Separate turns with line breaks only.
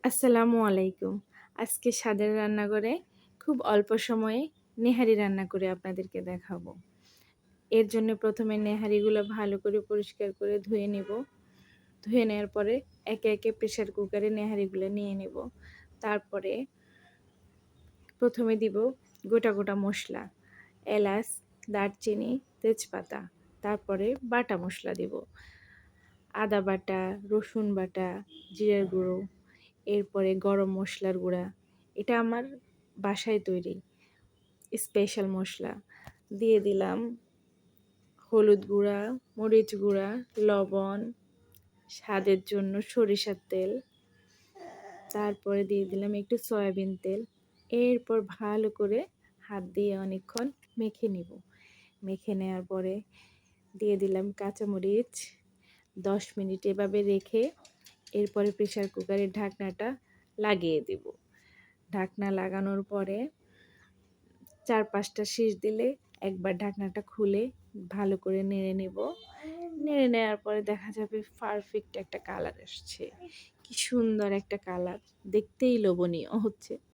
আসসালামু আলাইকুম। আজকে স্বাদের রান্নাঘরে খুব অল্প সময়ে নেহারি রান্না করে আপনাদেরকে দেখাবো। এর জন্য প্রথমে নেহারিগুলো ভালো করে পরিষ্কার করে ধুয়ে নিব। ধুয়ে নেওয়ার পরে একে, একে প্রেশার কুকারে নেহারিগুলো নিয়ে নিব। তারপরে প্রথমে দিব গোটা, গোটা মসলা, এলাচ, দারচিনি, তেজপাতা। তারপরে বাটা মসলা দিব। আদা বাটা, রসুন বাটা, জিরার গুঁড়ো, এরপরে গরম মশলার গুঁড়া। এটা আমার বাসায় তৈরি স্পেশাল মশলা। দিয়ে দিলাম হলুদ গুঁড়া, মরিচ গুঁড়া, লবণ, স্বাদের জন্য সরিষার তেল। তারপরে দিয়ে দিলাম একটু সয়াবিন তেল। এরপর ভালো করে হাত দিয়ে অনেকক্ষণ মেখে নিব। মেখে নেওয়ার পরে দিয়ে দিলাম কাঁচামরিচ। 10 মিনিট এভাবে রেখে এরপরে প্রেশার কুকারের ঢাকনাটা লাগিয়ে দেব। ঢাকনা লাগানোর পরে 4-5টা সিটি দিলে একবার ঢাকনাটা খুলে ভালো করে নেড়ে নেব। নেড়ে নেওয়ার পরে দেখা যাবে পারফেক্ট একটা কালার আসছে। কি সুন্দর একটা কালার, দেখতেই লোভনীয় হচ্ছে।